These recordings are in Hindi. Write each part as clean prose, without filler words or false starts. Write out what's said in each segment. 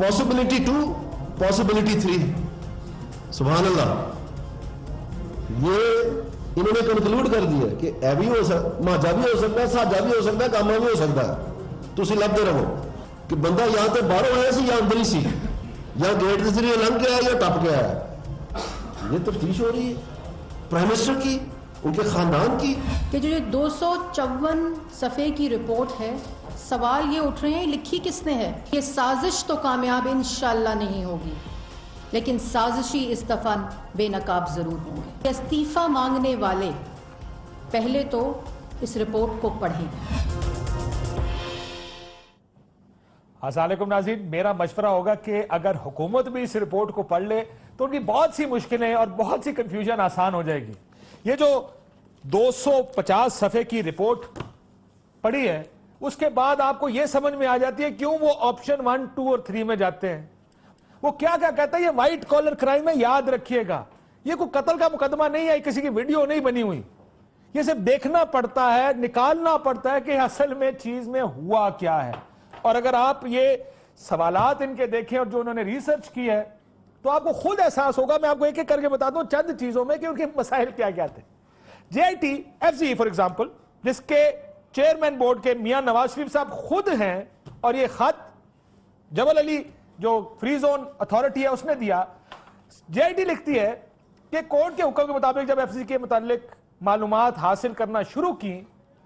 पॉसिबिलिटी 2, पॉसिबिलिटी 3, सुभान अल्लाह। ये इन्होंने कंक्लूड कर दिया कि ए भी हो सकता, माजा भी हो सकता, साजा भी हो सकता, कामा भी हो सकता है। तुसी लभदे रहो कि बंदा या तो बाहरों आया सी या अंदर ही सी, या गेट के जरिए लंघ के आया या टप के आया। ये तफ्तीश हो रही है प्राइम मिनिस्टर की, उनके खानदान की। कि जो 254 सफ़े की रिपोर्ट है, सवाल ये उठ रहे हैं लिखी किसने है। ये साजिश तो कामयाब इंशाअल्लाह नहीं होगी, लेकिन साजिशी इस्तीफा बेनकाब जरूर होंगे। इस्तीफा मांगने वाले पहले तो इस रिपोर्ट को पढ़ें। अस्सलाम वालेकुम नाज़रीन, मेरा मशवरा होगा कि अगर हुकूमत भी इस रिपोर्ट को पढ़ ले तो उनकी बहुत सी मुश्किलें और बहुत सी कंफ्यूजन आसान हो जाएगी। ये जो 250 सफ़े की रिपोर्ट पढ़ी है, उसके बाद आपको यह समझ में आ जाती है क्यों वो ऑप्शन 1, 2 और 3 में जाते हैं। वो क्या क्या कहता है, ये व्हाइट कॉलर क्राइम है, याद रखिएगा। ये कोई कत्ल का मुकदमा नहीं है, किसी की वीडियो नहीं बनी हुई। ये सिर्फ देखना पड़ता है, निकालना पड़ता है कि असल में चीज में हुआ क्या है। और अगर आप ये सवालात इनके देखें और जो उन्होंने रिसर्च की है, तो आपको खुद एहसास होगा। मैं आपको एक एक करके बता दूं चंद चीजों में कि उनके मसाइल क्या क्या थे। JITFZ फॉर एग्जाम्पल, जिसके चेयरमैन बोर्ड के मियां नवाज शरीफ साहब खुद हैं, और ये खत जबल अली जो फ्री जोन अथॉरिटी है उसने दिया। JIT लिखती है कि कोर्ट के हुक्म के मुताबिक जब FZ के मुतालिक मालूमात हासिल करना शुरू की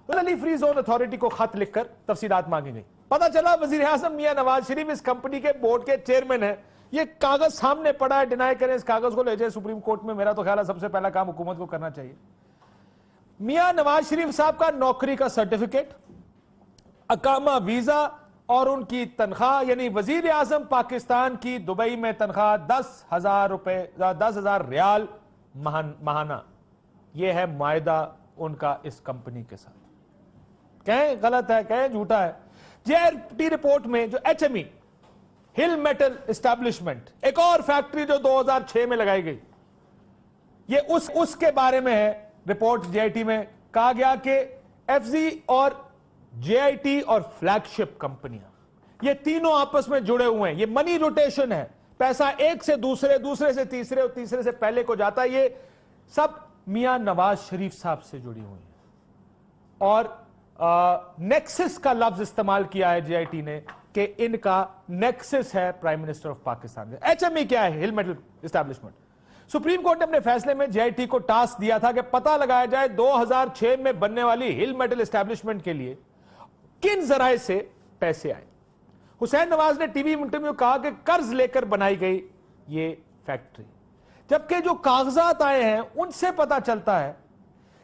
तो अली फ्री जोन अथॉरिटी को खत लिखकर तफसीलात मांगी गई। पता चला वजीर आजम मियां नवाज शरीफ इस कंपनी के बोर्ड के चेयरमैन है। ये कागज सामने पड़ा है, डिनाई करें, इस कागज को ले जाए सुप्रीम कोर्ट में। मेरा तो ख्याल है सबसे पहला काम हुकूमत को करना चाहिए। मियां नवाज शरीफ साहब का नौकरी का सर्टिफिकेट, अकामा वीजा और उनकी तनख्वाह, यानी वजीर आजम पाकिस्तान की दुबई में तनख्वाह 10,000 रुपए, 10,000 रियाल माहाना। यह है मायदा उनका इस कंपनी के साथ। कहें गलत है, कहें झूठा है। JIT रिपोर्ट में जो HME हिल मेटल एस्टैब्लिशमेंट, एक और फैक्ट्री जो 2006 में लगाई गई, ये उसके बारे में है। रिपोर्ट JIT में कहा गया कि FZ और JIT और फ्लैगशिप कंपनियां, ये तीनों आपस में जुड़े हुए हैं। ये मनी रोटेशन है, पैसा एक से दूसरे, दूसरे से तीसरे और तीसरे से पहले को जाता है। ये सब मियां नवाज शरीफ साहब से जुड़ी हुई है। और नेक्सस का लफ्ज इस्तेमाल किया है JIT ने कि इनका नेक्सस है prime minister of Pakistan. HME क्या है? हिल मेटल एस्टैब्लिशमेंट। सुप्रीम कोर्ट ने अपने फैसले में JIT को टास्क दिया था कि पता लगाया जाए 2006 में बनने वाली हिल मेटल एस्टैब्लिशमेंट के लिए किन जराए से पैसे आए। हुसैन नवाज ने टीवी इंटरव्यू में कहा कि कर्ज लेकर बनाई गई ये फैक्ट्री, जबकि जो कागजात आए हैं उनसे पता चलता है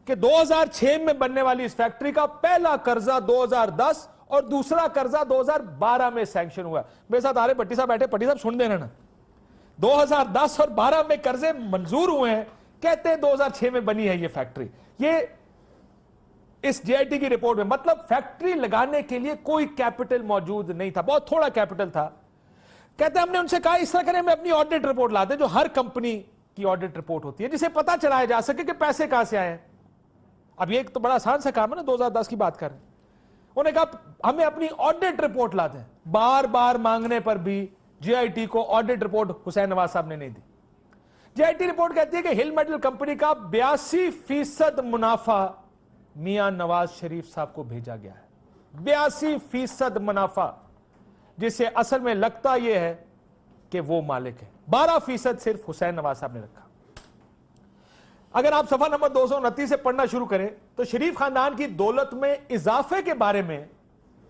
कि 2006 में बनने वाली इस फैक्ट्री का पहला कर्जा 2010 और दूसरा कर्जा 2012 में सैंक्शन हुआ। मेरे साथ आरे भट्टी साहब बैठे, भट्टी साहब सुन देना ना, 2010 और 12 में कर्जे मंजूर हुए हैं, कहते हैं 2006 में बनी है ये फैक्ट्री। ये इस JIT की रिपोर्ट में, मतलब फैक्ट्री लगाने के लिए कोई कैपिटल मौजूद नहीं था, बहुत थोड़ा कैपिटल था। कहते हैं हमने उनसे कहा इस तरह करें, मैं अपनी ऑडिट रिपोर्ट ला दे, जो हर कंपनी की ऑडिट रिपोर्ट होती है, जिसे पता चलाया जा सके कि पैसे कहां से आए हैं। अब ये एक तो बड़ा आसान सा काम है ना, 2010 की बात कर रहे हैं। उन्होंने कहा हमें अपनी ऑडिट रिपोर्ट ला दें। बार बार मांगने पर भी JIT को ऑडिट रिपोर्ट हुसैन नवाज साहब ने नहीं दी। JIT रिपोर्ट कहती है कि हिल मेटल कंपनी का 82% मुनाफा मियां नवाज शरीफ साहब को भेजा गया है। 82% मुनाफा, जिसे असल में लगता यह है कि वो मालिक है। 12% सिर्फ हुसैन नवाज साहब ने रखा। अगर आप सफा नंबर 229 से पढ़ना शुरू करें तो शरीफ खानदान की दौलत में इजाफे के बारे में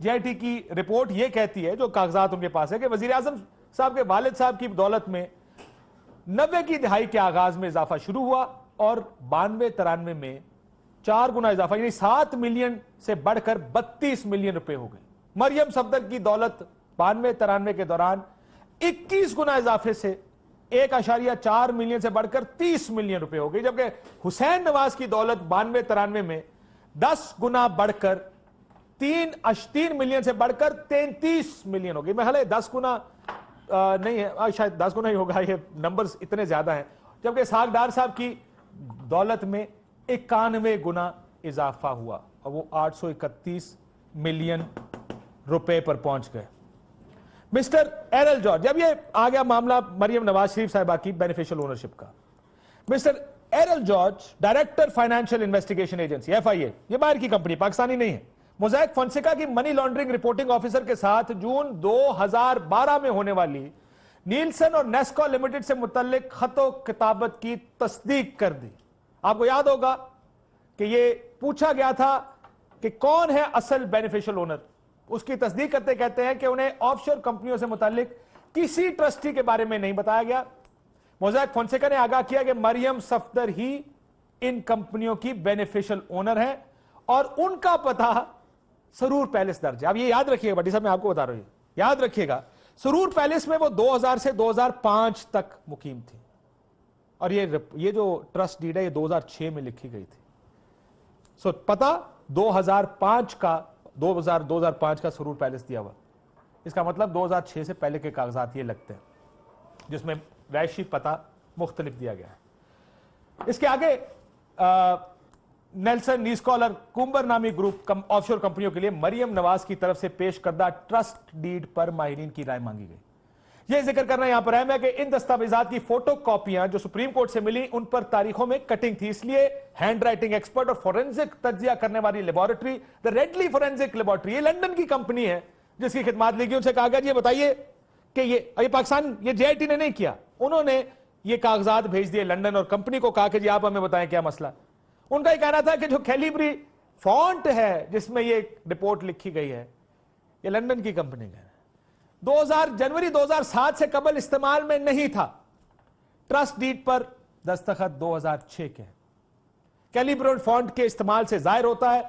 JIT की रिपोर्ट यह कहती है, जो कागजात उनके पास है, कि वजीर आजम साहब के वालिद साहब की दौलत में 90 की दहाई के आगाज में इजाफा शुरू हुआ और 92-93 में 4 गुना इजाफा, यानी 7 मिलियन से बढ़कर 32 मिलियन रुपए हो गई। मरियम सफदर की दौलत 92-93 के दौरान 21 गुना इजाफे से 1.4 मिलियन से बढ़कर 30 मिलियन रुपए हो गई, जबकि हुसैन नवाज की दौलत 92-93 में 10 गुना बढ़कर 3 मिलियन से बढ़कर 33 मिलियन हो गई। मैं हाले 10 गुना नहीं है, शायद 10 गुना ही होगा, ये नंबर्स इतने ज्यादा हैं। जबकि इसहाक डार साहब की दौलत में 91 गुना इजाफा हुआ और वो 831 मिलियन रुपए पर पहुंच गए। मिस्टर एरल जॉर्ज, जब ये आ गया मामला मरियम नवाज शरीफ साहिबा की बेनिफिशियल ओनरशिप का, mister Errol George director financial investigation agency FIA, ये बाहर की कंपनी, पाकिस्तानी नहीं है, मोज़ैक फोंसेका की मनी लॉन्ड्रिंग रिपोर्टिंग ऑफिसर के साथ जून 2012 में होने वाली नीलसन और नेस्को लिमिटेड से मुतल्लिक खतो किताबत की तस्दीक कर दी। आपको याद होगा कि ये पूछा गया था कि कौन है असल बेनिफिशियल ओनर, उसकी तस्दीक करते कहते हैं कि उन्हें ऑफशोर कंपनियों से मुतल्लिक किसी ट्रस्टी के बारे में नहीं बताया गया। मोज़ैक फोंसेका ने आगाह किया कि मरियम सफदर ही इन कंपनियों की बेनिफिशियल ओनर है और उनका पता सरूर पैलेस दर्ज है। अब ये याद रखिएगा, भट्टी साहब मैं आपको बता रहा हूं, याद रखिएगा, सरूर पैलेस में वो 2000 से 2005 तक मुकीम थी और ये जो ट्रस्ट डीड है ये 2006 में लिखी गई थी। सो पता 2005 का सरूर पैलेस दिया हुआ, इसका मतलब 2006 से पहले के कागजात ये लगते हैं जिसमें वैश्विक पता मुख्तलिफ दिया गया है। इसके आगे नेल्सन नीस्कॉल और कुंबर नामी ग्रुप ऑफशोर कंपनियों के लिए मरियम नवाज की तरफ से पेश करदा ट्रस्ट डीड पर माहिरीन की राय मांगी गई। यह जिक्र करना यहां पर अहम है कि इन दस्तावेजात की फोटो कॉपियां जो सुप्रीम कोर्ट से मिली उन पर तारीखों में कटिंग थी, इसलिए हैंड राइटिंग एक्सपर्ट और फोरेंसिक तज्जिया करने वाली laboratory the Radley forensic laboratory, ये लंदन की कंपनी है जिसकी खिदमात ली गई, उनसे कहा गया ये बताइए कि ये पाकिस्तान, ये JIT ने नहीं किया, उन्होंने ये कागजात भेज दिए लंदन और कंपनी को कहा कि जी आप हमें बताएं क्या मसला। उनका ये कहना था कि जो कैलिब्री फॉन्ट है जिसमें ये रिपोर्ट लिखी गई है ये लंदन की कंपनी का है, जनवरी 2007 से कबल इस्तेमाल में नहीं था। ट्रस्ट डीड पर दस्तखत 2006 के हैं। कैलिब्री फॉन्ट के इस्तेमाल से जाहिर होता है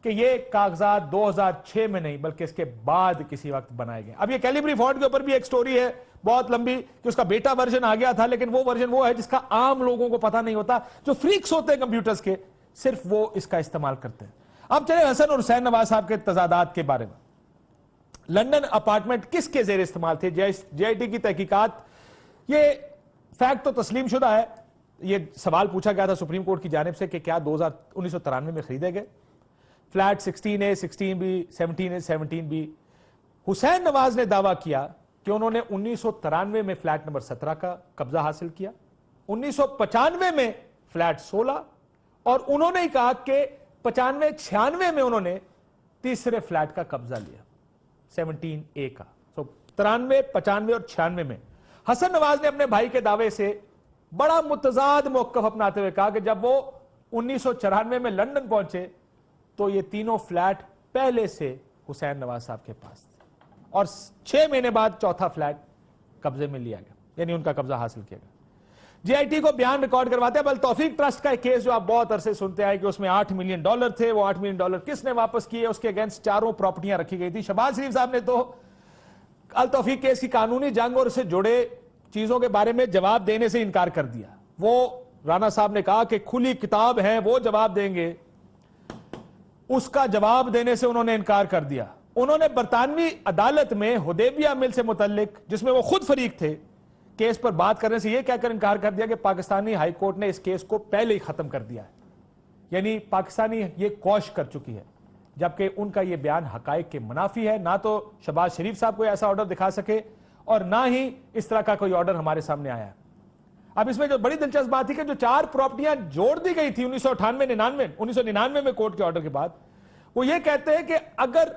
कि ये कागजात 2006 में नहीं बल्कि इसके बाद किसी वक्त बनाए गए। अब ये कैलिब्री फॉन्ट के ऊपर भी एक स्टोरी है बहुत लंबी कि उसका बेटा वर्जन आ गया था, लेकिन वो वर्जन वो है जिसका आम लोगों को पता नहीं होता, जो फ्रीक्स होते हैं कंप्यूटर्स के सिर्फ वो इसका इस्तेमाल करते हैं। अब चले हसन और हुसैन नवाज साहब के तजादात के बारे में। लंदन अपार्टमेंट किसके जेर इस्तेमाल थे? JIT की तहकीकात, ये फैक्ट तो तस्लीम शुदा है, ये सवाल पूछा गया था सुप्रीम कोर्ट की जानिब से कि क्या 1993 में खरीदे गए flat 16A, 16B, 17A, 17B। Hussain Nawaz ने दावा किया कि उन्होंने 1993 में फ्लैट नंबर 17 का कब्जा हासिल किया, 1995 में फ्लैट 16 और उन्होंने ही कहा कि 95-96 में उन्होंने तीसरे फ्लैट का कब्जा लिया 17A का। तो 93, 95 और 96 में हसन नवाज ने अपने भाई के दावे से बड़ा मुतजाद मौक़िफ़ अपनाते हुए कहा कि जब वो 1994 में लंदन पहुंचे तो ये तीनों फ्लैट पहले से हुसैन नवाज साहब के पास थे और 6 महीने बाद चौथा फ्लैट कब्जे में लिया गया, यानी उनका कब्जा हासिल किया गया। JIT को बयान रिकॉर्ड करवाते हैं। बल तौफीक ट्रस्ट का एक केस जो आप बहुत अरसे सुनते आए कि उसमें $8 मिलियन थे, वो $8 मिलियन किसने वापस किए, उसके अगेंस्ट 4 प्रॉपर्टियां रखी गई थी। शहबाज शरीफ साहब ने तो अल तौफीक केस की कानूनी जंग और उससे जुड़े चीजों के बारे में जवाब देने से इनकार कर दिया। वो राना साहब ने कहा कि खुली किताब है, वो जवाब देंगे, उसका जवाब देने से उन्होंने इनकार कर दिया। उन्होंने बरतानवी अदालत में हुदैबिया मिल से मुतल्लिक, जिसमें वो खुद फरीक थे, केस पर बात करने से यह कहकर इनकार कर दिया कि पाकिस्तानी हाई कोर्ट ने इस केस को पहले ही खत्म कर दिया है, यानी पाकिस्तानी ये कौश कर चुकी है, जबकि उनका यह बयान हकायक के मुनाफी है। ना तो शहबाज शरीफ साहब को ऐसा ऑर्डर दिखा सके और ना ही इस तरह का कोई ऑर्डर हमारे सामने आया है। अब इसमें जो बड़ी दिलचस्प बात थी कि जो 4 प्रॉपर्टियां जोड़ दी गई थी 1999 में कोर्ट के ऑर्डर के बाद, वो ये कहते हैं कि अगर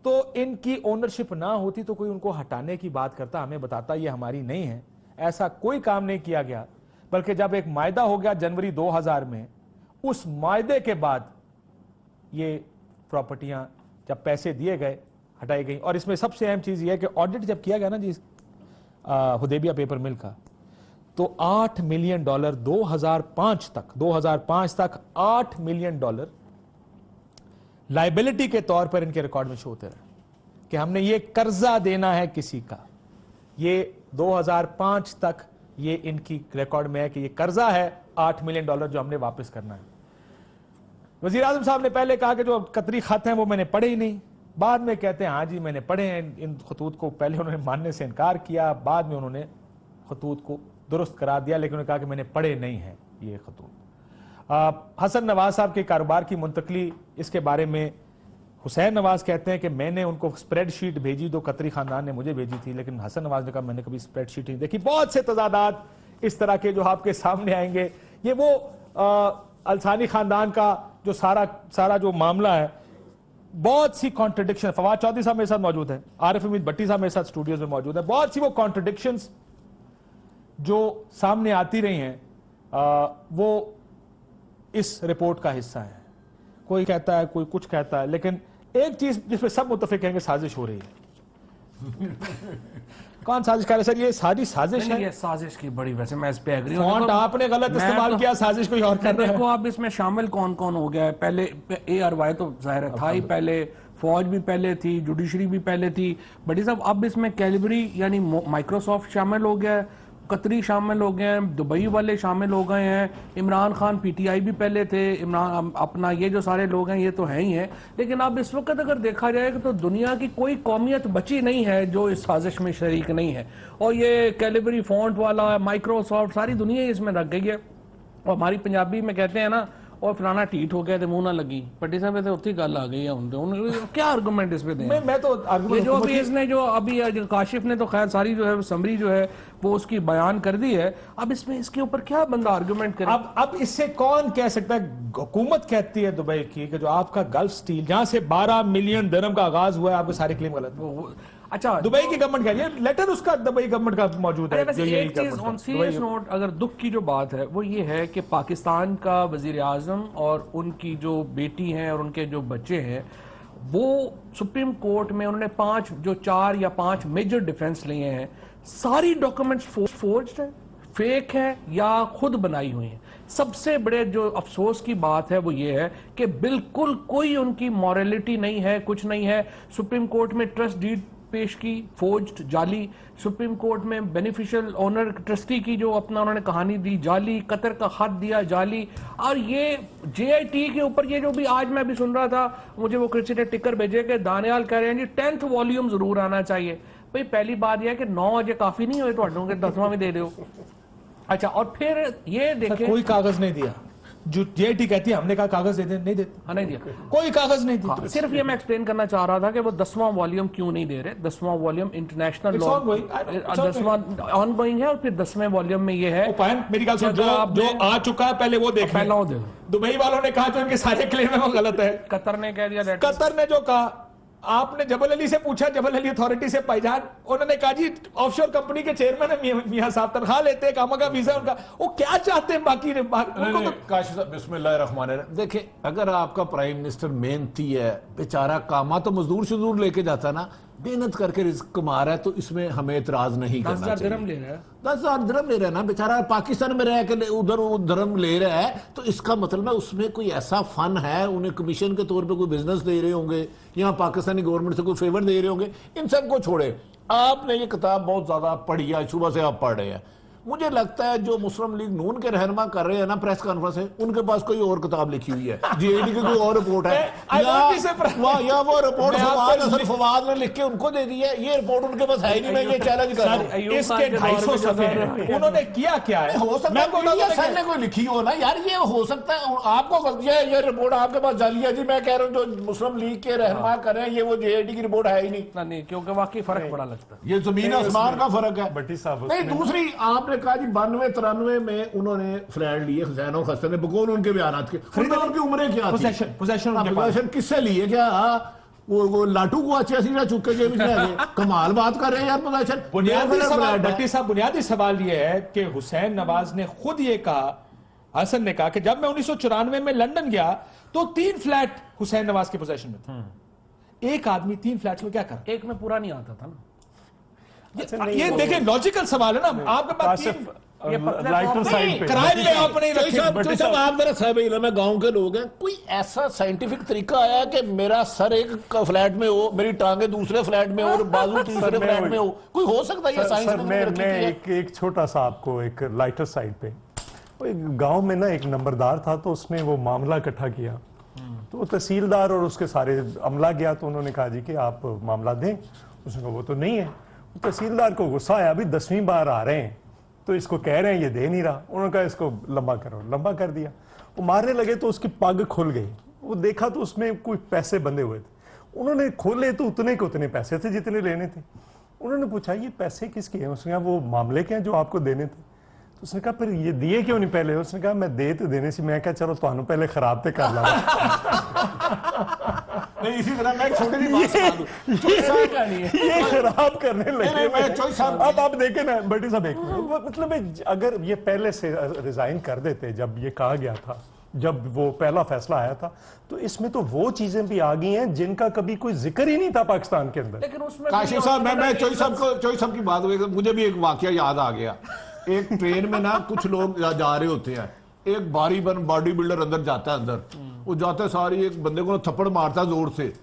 तो इनकी ओनरशिप ना होती तो कोई उनको हटाने की बात करता, हमें बताता ये हमारी नहीं है। ऐसा कोई काम नहीं किया गया, बल्कि जब एक मायदा हो गया जनवरी 2000 में, उस मायदे के बाद ये प्रॉपर्टियां जब पैसे दिए गए हटाई गई। और इसमें सबसे अहम चीज ये है कि ऑडिट जब किया गया ना जी हुदैबिया पेपर मिल का, तो $8 मिलियन 2005 तक $8 मिलियन लाइबिलिटी के तौर पर इनके रिकॉर्ड में शो होते रहे कि हमने ये कर्जा देना है किसी का। ये 2005 तक ये इनकी रिकॉर्ड में है कि ये कर्जा है $8 मिलियन जो हमने वापस करना है। वजीर आजम साहब ने पहले कहा कि जो कतरी खत हैं वो मैंने पढ़े ही नहीं, बाद में कहते हैं हाँ जी मैंने पढ़े हैं। इन खतूत को पहले उन्होंने मानने से इनकार किया, बाद में उन्होंने खतूत को दुरुस्त करार दिया, लेकिन उन्होंने कहा कि मैंने पढ़े नहीं है ये खतूत। हसन नवाज साहब के कारोबार की मुंतकली, इसके बारे में हुसैन नवाज कहते हैं कि मैंने उनको स्प्रेडशीट भेजी, दो कतरी खानदान ने मुझे भेजी थी, लेकिन हसन नवाज ने कहा मैंने कभी स्प्रेडशीट नहीं देखी। बहुत से तजादात इस तरह के जो आपके सामने आएंगे। ये वो अलसानी खानदान का जो सारा जो मामला है, बहुत सी कॉन्ट्रडिक्शन। फवाद चौधरी साहब मेरे साथ मौजूद है, आरिफ हमीद भट्टी साहब मेरे साथ स्टूडियोज में मौजूद है। बहुत सी वो कॉन्ट्रडिक्शंस जो सामने आती रही हैं वो इस रिपोर्ट का हिस्सा है। कोई कहता है, कोई कुछ कहता है, लेकिन एक चीज जिसमें सब मुत्तफिक हैं कि साजिश हो रही है। कौन साजिश कर रहा है सर? ये सारी साजिश है। ये साजिश की बड़ी, वैसे मैं इस पे एग्री हूं। फॉन्ट आपने गलत इस्तेमाल किया, साजिश कोई और कर रहा है। देखो आप इसमें शामिल कौन कौन हो गया है। पहले ARY तो जाहिर था ही, पहले फौज भी पहले थी, जुडिशरी भी पहले थी। बड़ी साहब अब इसमें कैलिबरी यानी माइक्रोसॉफ्ट शामिल हो गया है, कतरी शामिल हो गए हैं, दुबई वाले शामिल हो गए हैं, इमरान खान PTI भी पहले थे, इमरान अपना ये जो सारे लोग हैं ये तो हैं ही हैं। लेकिन अब इस वक्त अगर देखा जाए तो दुनिया की कोई कौमियत बची नहीं है जो इस साजिश में शरीक नहीं है। और ये कैलिबरी फॉन्ट वाला माइक्रोसॉफ्ट सारी दुनिया इसमें रख गई है। और हमारी पंजाबी में कहते हैं ना, और फलाना टीट हो गया तो मुंह ना लगी। पट्टी साहब तो उत्ती गल आ गई है उनके क्या आर्गूमेंट इस पे दें? मैं तो ये जो अभी इसने जो अभी काशिफ ने तो खैर सारी जो है समरी जो है वो उसकी बयान कर दी है। अब इसमें इसके ऊपर क्या बंदा आर्गुमेंट करे? अब इससे कौन कह सकता है? हुकूमत कहती है दुबई की कि जो आपका गल्फ स्टील जहां से 12 मिलियन दिरहम का आगाज हुआ है, आपके सारे क्लेम गलत। अच्छा, दुबई की गवर्नमेंट कह रही है, लेटर उसका दुबई गवर्नमेंट का मौजूद है। जो एक चीज ऑन सीरियस नोट अगर दुख की जो बात है वो ये है कि पाकिस्तान का वजीर आजम और उनकी जो बेटी हैं और उनके जो बच्चे हैं वो सुप्रीम कोर्ट में उन्होंने 4 या 5 मेजर डिफेंस लिए हैं। सारी डॉक्यूमेंट्स फोर्ज्ड है, फेक है या खुद बनाई हुई है। सबसे बड़े जो अफसोस की बात है वो ये है कि बिल्कुल कोई उनकी मॉरलिटी नहीं है, कुछ नहीं है। सुप्रीम कोर्ट में ट्रस्ट डीड पेश की, फोर्ज्ड, जाली। सुप्रीम कोर्ट में बेनिफिशियल ओनर ट्रस्टी की जो अपना उन्होंने कहानी दी, जाली। कतर का खत दिया, जाली। और ये JIT के ऊपर ये जो भी आज मैं भी सुन रहा था, मुझे वो किसी ने टिकर भेजे कि दानियाल कह रहे हैं जी 10th वॉल्यूम जरूर आना चाहिए। भाई पहली बात यह है कि 9 अजे काफी नहीं हुए, तो के 10वां भी दे दो। अच्छा, और फिर ये देखें कोई कागज नहीं दिया। जो JIT कहती है हमने कहा कागज दे दे, नहीं देते। हाँ, नहीं दिया, कोई कागज नहीं दिया। सिर्फ ये मैं एक्सप्लेन करना चाह रहा था कि वो 10वां वॉल्यूम क्यों नहीं दे रहे। 10वां वॉल्यूम इंटरनेशनल लॉ 10वां ऑनगोइंग है और फिर 10वें वॉल्यूम में ये है। मेरी बात सुनो, जो आ चुका है पहले वो देख। पहला वो दे। दुबई वालों ने कहा जो इनके सारे क्लेम है वो गलत है। कतर ने कह दिया, कतर ने जो कहा, आपने जबल अली से पूछा, जबल अली अथॉरिटी से भाईजान, उन्होंने कहा जी ऑफशोर कंपनी के चेयरमैन है मियां साहब, तनख्वाह लेते हैं, कामा का वीजा उनका, वो क्या चाहते हैं बाकी उनको तो। काशिफ साहब बिस्मिल्लाहिर्रहमानिर्रहीम। देखिए अगर आपका प्राइम मिनिस्टर मेहनती है, बेचारा कामा तो मजदूर शजूर लेके जाता है ना, मेहनत करके रिस्क कमा रहा है, तो इसमें हमें एतराज नहीं करना चाहिए। 10,000 दिरहम ले रहा है, 10,000 दिरहम ले रहा है ना बेचारा, पाकिस्तान में रह के उधर दिरहम ले रहा है, तो इसका मतलब है उसमें कोई ऐसा फन है, उन्हें कमीशन के तौर पे कोई बिजनेस दे रहे होंगे, यहाँ पाकिस्तानी गवर्नमेंट से कोई फेवर दे रहे होंगे। इन सबको छोड़े, आपने ये किताब बहुत ज्यादा पढ़ी है, सुबह से आप पढ़ रहे हैं। मुझे लगता है जो मुस्लिम लीग नून के रहनुमा कर रहे हैं ना प्रेस कॉन्फ्रेंस है, उनके पास कोई और किताब लिखी हुई है, JIT की कोई और रिपोर्ट है, या वो रिपोर्ट फवाद ने लिख के उनको दे दी है। ये रिपोर्ट उनके पास है ही नहीं। मैं ये चैलेंज कर रहा हूं, इसके 250 सफ़े हैं। उन्होंने किया क्या है? हो सकता है सर ने कोई लिखी हो ना यार, ये हो सकता है आपको गलती है, ये रिपोर्ट आपके पास जाली है जी। मैं कह रहा हूँ जो मुस्लिम लीग के रहनुमा कर रहे हैं, ये वो JIT की रिपोर्ट है ही नहीं, क्योंकि वाकई फर्क बड़ा लगता है। ये जमीन आसमान का फर्क है। भट्टी साहब नहीं, दूसरी आपने कहा जी 92-93 में उन्होंने फ्लैट लिए हुसैन और खस्तर ने, बकौल उनके बयानात के। उनकी उम्रें क्या थी? पोजेशन किससे लिए? क्या वो लाटू को अच्छे सीधा चुके जेब में आ गए? कमाल बात कर रहे हैं यार। पोजेशन भट्टी साहब, बुनियादी सवाल ये है कि हुसैन नवाज ने खुद ये कहा, हसन ने कहा कि जब मैं 1994 में लंदन गया तो 3 फ्लैट हुसैन नवाज के पोजेशन में थे। एक आदमी 3 फ्लैट्स में क्या कर? एक में पूरा नहीं आता था ना। ये देखें लॉजिकल सवाल है ना। आपके पास लाइटर साइड पे किराए पे आप नहीं रखे। आप मेरा साहब इल्म है, गांव के लोग हैं, कोई ऐसा साइंटिफिक तरीका आया कि मेरा सर एक फ्लैट में हो, मेरी टांगे दूसरे फ्लैट में हो और बाजू तीसरे फ्लैट में हो? कोई हो सकता है? सर मैं एक छोटा सा आपको एक लाइटर साइड पे, एक गांव में ना एक नंबरदार था, तो उसने वो मामला इकट्ठा किया, तो तहसीलदार और उसके सारे अमला गया, तो उन्होंने कहा जी कि आप मामला दें। उसने कहा वो तो नहीं है। तहसीलदार को गुस्सा आया, अभी 10वीं बार आ रहे हैं तो इसको कह रहे हैं ये दे नहीं रहा। उन्होंने कहा इसको लंबा करो, लंबा कर दिया। वो मारने लगे तो उसकी पग खुल गई, वो देखा तो उसमें कोई पैसे बंधे हुए थे। उन्होंने खोले तो उतने के उतने पैसे थे जितने लेने थे। उन्होंने पूछा ये पैसे किसके हैं? उसने कहा वो मामले के हैं जो आपको देने थे। तो उसने कहा फिर ये दिए क्यों नहीं पहले? उसने कहा मैं दे तो देने से, मैं क्या चलो तुहानू पहले खराब तो कर ला। नहीं इसी तरह मैं एक छोटी सी बात सुना दूं। ये खराब करने लगे। मैं चॉइस साहब अब आप देखें ना बटी साहब, एक मिनट, मतलब अगर ये पहले से रिजाइन कर देते जब ये कहा गया था, जब वो पहला फैसला आया था, तो इसमें तो वो चीजें भी आ गई हैं जिनका कभी कोई जिक्र ही नहीं था पाकिस्तान के अंदर। लेकिन उसमें काशिफ साहब मैं चॉइस साहब की बात हुई, मुझे भी एक वाकया याद आ गया। एक ट्रेन में ना कुछ लोग जा रहे होते हैं, एक बॉडी बिल्डर अंदर जाता है, अंदर वो जाता है, सारी एक बंदे को थप्पड़ मारता है जोर से,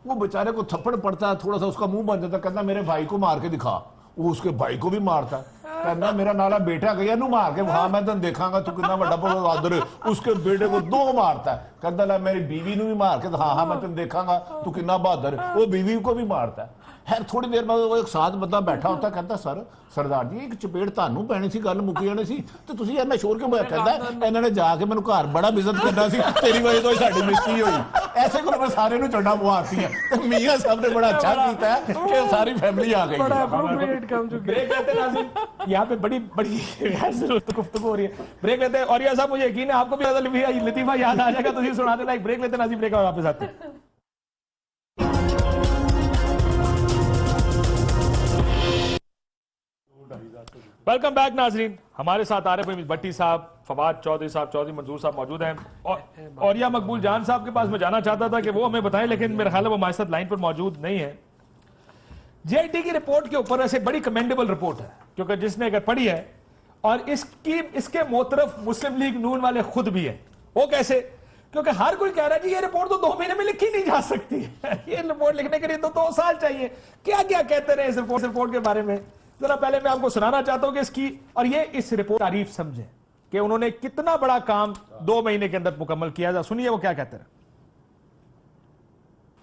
वो बेचारे को थप्पड़ पड़ता है, थोड़ा सा उसका मुंह बन जाता है, कहता मेरे भाई को मार के दिखा। वो उसके भाई को भी मारता है, कहना मेरा नाला बेटा गया नू मार के, हाँ मैं तेन देखांगा तू कितना बड़ा बहादुर है। उसके बेटे को 2 मारता है, कहता ला मेरी बीवी नू भी मार के, हाँ मैं तेन देखा तू कितना बहादुर है। वो बीवी को भी मारता है। खैर थोड़ी देर बाद वो एक साथ बंदा बैठा होता, कहता सर सरदार जी एक चपेट ਤੁਹਾਨੂੰ ਪੈਣੀ ਸੀ, ਗੱਲ ਮੁੱਕੀ ਜਾਣੀ ਸੀ ਤੇ ਤੁਸੀਂ ਇੰਨਾ ਸ਼ੋਰ ਕਿਉਂ ਪਾਇਆ? ਕਹਿੰਦਾ ਇਹਨਾਂ ਨੇ ਜਾ ਕੇ ਮੈਨੂੰ ਘਰ ਬੜਾ ਬਿਜ਼ਨਸ ਕਰਨਾ ਸੀ, ਤੇਰੀ ਵਜ੍ਹਾ ਤੋਂ ਸਾਡੀ ਮਿਸਤੀ ਹੋਈ। ਐਸੇ ਕੋਲ ਮੈਂ ਸਾਰੇ ਨੂੰ ਚੰਡਾ ਪਵਾਤੀ ਹੈ ਤੇ ਮੀਆਂ ਸਾਹਿਬ ਨੇ ਬੜਾ ਅੱਛਾ ਕੀਤਾ ਕਿ ਸਾਰੀ फैमिली आ गई। ब्रेक लेते हैं नाज़रीन, यहाँ पे बड़ी बड़ी गुफ्तगू हो रही है। ब्रेक लेते हैं। और यह साहब मुझे यकीन है आपको भी लतीफा याद आ जाएगा, तो ये सुना देना। एक ब्रेक लेते हैं नाज़रीन, ब्रेक वापस आते हैं। वेलकम बैक नाजरीन। हमारे साथ आरिफ भट्टी साहब, फवाद चौधरी साहब, चौधरी मंजूर साहब मौजूद हैं, और या मकबूल जान साहब के पास मैं जाना चाहता था कि वो हमें बताएं, लेकिन मेरा ख्याल है वो हमारे साथ लाइन पर मौजूद नहीं है। जेआईटी की रिपोर्ट के ऊपर ऐसे बड़ी कमेंडेबल रिपोर्ट है, क्योंकि जिसने अगर पढ़ी है, और इसके मोतरफ मुस्लिम लीग नून वाले खुद भी है। वो कैसे? क्योंकि हर कोई कह रहा है जी ये रिपोर्ट तो 2 महीने में लिखी नहीं जा सकती ये रिपोर्ट लिखने के लिए तो 2 साल चाहिए। क्या क्या कहते रहे इस रिपोर्ट के बारे में? जरा पहले मैं आपको सुनाना चाहता हूं कि इसकी और ये इस रिपोर्ट तारीफ समझे कि उन्होंने कितना बड़ा काम 2 महीने के अंदर मुकम्मल किया। था सुनिए वो क्या कहते हैं।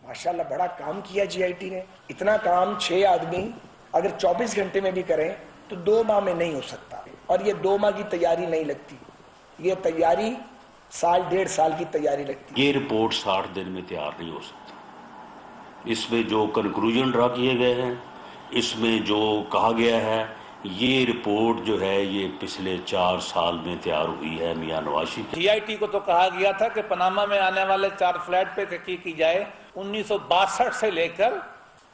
माशाल्लाह बड़ा काम किया जीआईटी ने। इतना काम 6 आदमी अगर 24 घंटे में भी करें तो 2 माह में नहीं हो सकता, और ये 2 माह की तैयारी नहीं लगती, ये तैयारी 1.5 साल की तैयारी लगती। ये रिपोर्ट 60 दिन में तैयार नहीं हो सकती। इसमें जो कंक्लूजन ड्रा किए गए हैं, इसमें जो कहा गया है, ये रिपोर्ट जो है ये पिछले 4 साल में तैयार हुई है मियां नवाज शरीफ। जीआईटी को तो कहा गया था कि पनामा में आने वाले 4 फ्लैट पे तहकीक की जाए। 1962 से लेकर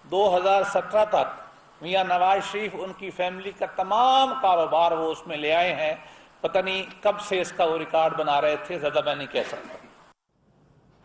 2017 तक मियां नवाज शरीफ, उनकी फैमिली का तमाम कारोबार वो उसमें ले आए हैं। पता नहीं कब से इसका वो रिकॉर्ड बना रहे थे, ज्यादा मैं नहीं कह सकता।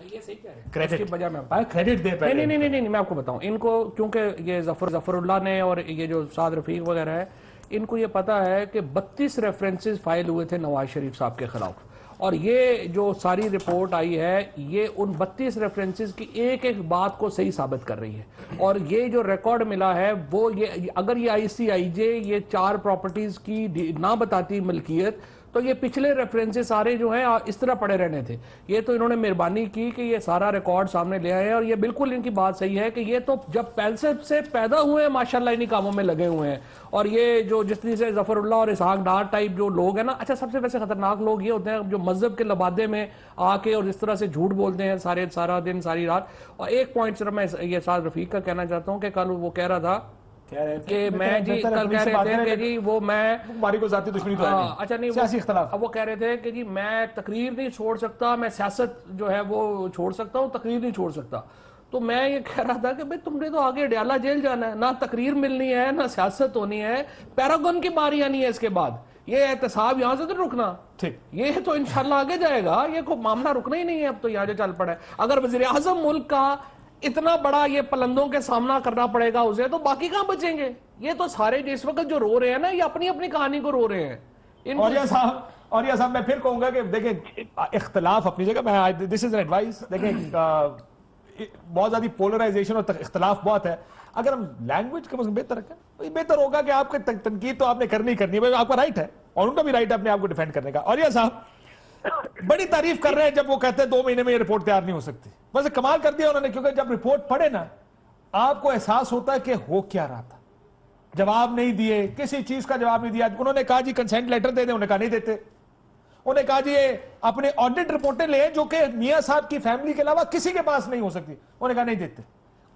ये सही कह रहे हैं। क्रेडिट उसकी वजह में क्रेडिट दे पहले। नहीं मैं आपको बताऊं, इनको क्योंकि ये जफरुल्लाह ने और ये जो साद रफीक वगैरह है, इनको ये पता है कि 32 रेफरेंसेस फाइल हुए थे नवाज शरीफ साहब के खिलाफ, और ये जो सारी रिपोर्ट आई है ये उन 32 रेफरेंसेस की एक एक बात को सही साबित कर रही है। और ये जो रिकॉर्ड मिला है वो ये अगर ये ICIJ ये 4 प्रॉपर्टीज की ना बताती मलकियत, तो ये पिछले रेफरेंसेस सारे जो हैं इस तरह पड़े रहने थे। ये तो इन्होंने मेहरबानी की कि ये सारा रिकॉर्ड सामने ले आए हैं, और ये बिल्कुल इनकी बात सही है कि ये तो जब पैसे से पैदा हुए हैं माशाल्लाह इन्हीं कामों में लगे हुए हैं। और ये जो जिस तरह से जफरुल्लाह और इसहाक डार टाइप जो लोग हैं ना, अच्छा सबसे वैसे खतरनाक लोग ये होते हैं जो मजहब के लबादे में आके और इस तरह से झूठ बोलते हैं सारा दिन सारी रात। और एक पॉइंट सिर्फ मैं ये साद रफीक का कहना चाहता हूँ कि कल वो कह रहा था कि मैं जी कल कह रहे थे कि जी वो मैं हमारी को जाती दुश्मनी तो है नहीं। अच्छा नहीं सियासी इख्तिलाफ। अब वो कह रहे थे कि जी मैं तकरीर नहीं छोड़ सकता, मैं सियासत जो है वो छोड़ सकता हूँ, तकरीर नहीं छोड़ सकता। तो मैं ये कह रहा था कि भाई तुमने तो आगे डयाला जेल जाना है, ना तकरीर मिलनी है ना सियासत होनी है, पैरागन की बारी आनी है इसके बाद। ये एहतसाब यहाँ से तो रुकना, ठीक ये तो इंशाल्लाह आगे जाएगा, ये कोई मामला रुकना ही नहीं है अब तो यहाँ जो चल पड़ा है। अगर वज़ीर आज़म मुल्क का इतना बड़ा ये पलंदों के सामना करना पड़ेगा उसे, तो बाकी कहां बचेंगे? ये तो सारे इस वक्त जो रो रहे हैं ना, ये अपनी अपनी कहानी को रो रहे हैं। और यह साहब मैं फिर कहूंगा कि देखें इख्तिलाफ अपनी जगह, मैं दिस इज एन एडवाइस। देखें बहुत ज्यादा पोलराइजेशन और इख्तिलाफ बहुत है, अगर हम लैंग्वेज कम से कम बेहतर रखें तो ये बेहतर होगा कि आपके तनकीद तो आपने करनी है, आपका राइट है और उनका भी राइट है अपने आप को डिफेंड करने का। और यह साहब बड़ी तारीफ कर रहे हैं जब वो कहते हैं 2 महीने में ये रिपोर्ट तैयार नहीं हो सकती। बस कमाल कर दिया उन्होंने, क्योंकि जब रिपोर्ट पढ़े ना आपको एहसास होता है कि हो क्या रहा था। जवाब नहीं दिए, किसी चीज का जवाब नहीं दिया। उन्होंने कहा जी कंसेंट लेटर दे दें, उन्होंने कहा नहीं देते। उन्होंने कहा जी ये अपने ऑडिट रिपोर्टें ले जो कि मियां साहब की फैमिली के अलावा किसी के पास नहीं हो सकती, उन्होंने कहा नहीं देते।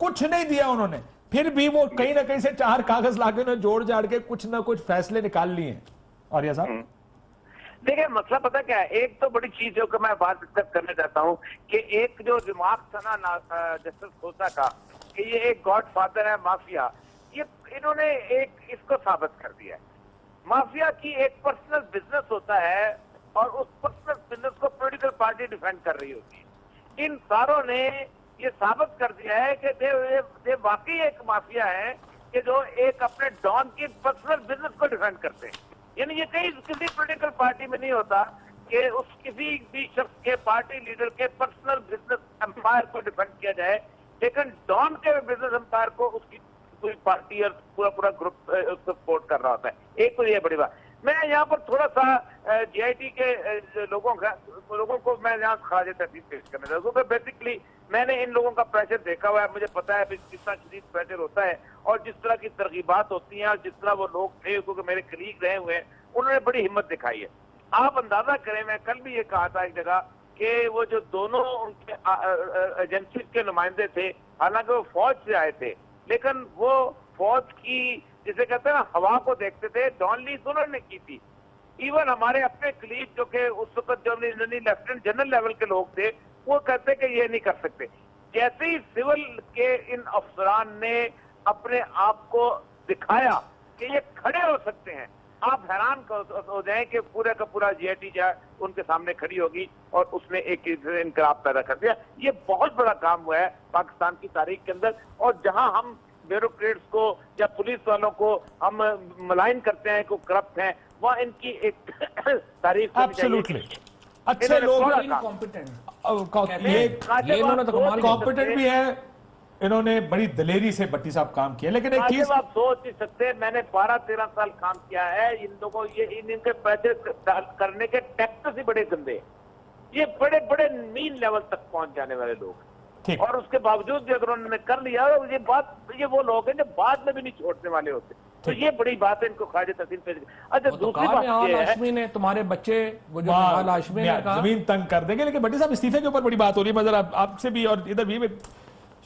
कुछ नहीं दिया उन्होंने, फिर भी वो कहीं ना कहीं से 4 कागज लाके उन्होंने जोड़ जाड़ के कुछ ना कुछ फैसले निकाल लिए। और ये साहब देखिए मसला पता क्या है, एक तो बड़ी चीज जो कि मैं बात डिस्कस करना चाहता हूँ कि एक जो रिमार्क था ना जस्टिस खोसा का कि ये एक गॉडफादर है माफिया, ये इन्होंने एक इसको साबित कर दिया है। माफिया की एक पर्सनल बिजनेस होता है और उस पर्सनल बिजनेस को पॉलिटिकल पार्टी डिफेंड कर रही होती है। इन सारों ने ये साबित कर दिया है कि ये वाकई एक माफिया है कि जो एक अपने डॉन की पर्सनल बिजनेस को डिफेंड करते हैं। यानी ये कहीं किसी पॉलिटिकल पार्टी में नहीं होता कि उस किसी भी शख्स के पार्टी लीडर के पर्सनल बिजनेस एम्पायर को डिफेंड किया जाए, लेकिन डॉन के बिजनेस एम्पायर को उसकी पूरी पार्टी और पूरा ग्रुप उसको सपोर्ट कर रहा होता है। एक तो ये बड़ी बात। मैं यहाँ पर थोड़ा सा जीआईटी के लोगों को मैं यहाँ खारिज तहसील पेश करना चाहता हूँ। बेसिकली मैंने इन लोगों का प्रेशर देखा हुआ है, मुझे पता है कितना शदीद प्रेशर होता है और जिस तरह की तरगीबात होती हैं और जिस तरह वो लोग थे क्योंकि मेरे कलीग रहे हुए हैं, उन्होंने बड़ी हिम्मत दिखाई है। आप अंदाजा करें, मैं कल भी ये कहा था एक जगह कि वो जो दोनों उनके एजेंसी के नुमाइंदे थे, हालांकि वो फौज से आए थे, लेकिन वो फौज की जिसे कहते हैं ना हवा को देखते थे, डॉन लीज उन्होंने की थी। इवन हमारे अपने कलीग जो कि उस वक्त जो लेफ्टिनेंट जनरल लेवल के लोग थे, वो कहते कि ये नहीं कर सकते। जैसे ही सिविल के इन अफसरान ने अपने आप को दिखाया कि ये खड़े हो सकते हैं, आप हैरान हो जाएं कि पूरा का पूरा जीआईटी जाए उनके सामने खड़ी होगी और उसने एक इनकलाब पैदा कर दिया। ये बहुत बड़ा काम हुआ है पाकिस्तान की तारीख के अंदर। और जहां हम ब्यूरोक्रेट्स को या पुलिस वालों को हम मलाइन करते हैं कि करप्ट हैं, वहाँ इनकी एक तारीफ एब्सोल्युटली अच्छे लोग, ये इन्होंने तो कमाल कॉम्पिटेंट भी है, इन्होंने बड़ी दलेरी से भट्टी साहब काम किया। लेकिन एक चीज आप सोच नहीं सकते, मैंने 12-13 साल काम किया है, इन लोगों ये इनके पैसे करने के टैक्स ही बड़े गंदे, ये बड़े बड़े मीन लेवल तक पहुंच जाने वाले लोग, और उसके बावजूद भी अगर उन्होंने कर लिया, ये वो लोग हैं जो बाद में भी नहीं छोड़ने वाले होते। तो ये बड़ी बात है, इनको खारिज तहसील पे। अच्छा दूसरी बात ये है, तुम्हारे बच्चे वो जो हाशमी ने कहा जमीन तंग कर देंगे। लेकिन भट्टी साहब इस्तीफे के ऊपर बड़ी बात हो रही है, मगर आपसे भी और इधर भी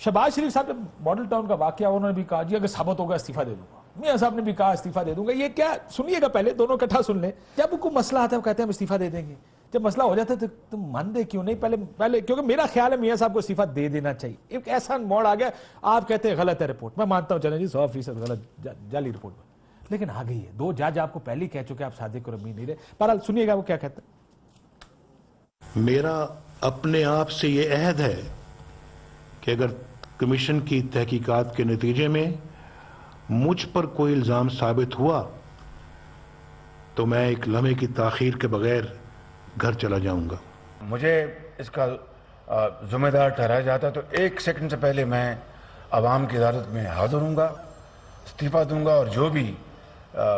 शहबाज शरीफ साहब जब मॉडल टाउन का वाकया, उन्होंने भी कहा जी अगर साबित होगा इस्तीफा दे दूंगा। मियां साहब ने भी कहा इस्तीफा दे दूंगा। ये क्या, सुनिएगा पहले, दोनों इकट्ठा सुन ले। जब उनको मसला आता है वो कहते हैं हम इस्तीफा दे देंगे, जब मसला हो जाता है तो तुम मानते क्यों नहीं? पहले क्योंकि मेरा ख्याल है मियां साहब को इस्तीफा दे देना चाहिए। एक ऐसा मोड़ आ गया, आप कहते हैं गलत है रिपोर्ट, मैं मानता हूं चलें जी 100% गलत जाली रिपोर्ट, लेकिन आ गई है। 2 जज आपको पहले ही कह चुके आप सादिक और अमीन नहीं रहे। बहरहाल सुनिएगा वो क्या कहते हैं। मेरा अपने आप से ये अहद है कि अगर कमीशन की तहकीकात के नतीजे में मुझ पर कोई इल्जाम साबित हुआ तो मैं एक लम्हे की ताखीर के बगैर घर चला जाऊंगा। मुझे इसका जिम्मेदार ठहराया जाता तो 1 सेकंड से पहले मैं अवाम की अदालत में हाजिर होऊंगा, इस्तीफा दूंगा और जो भी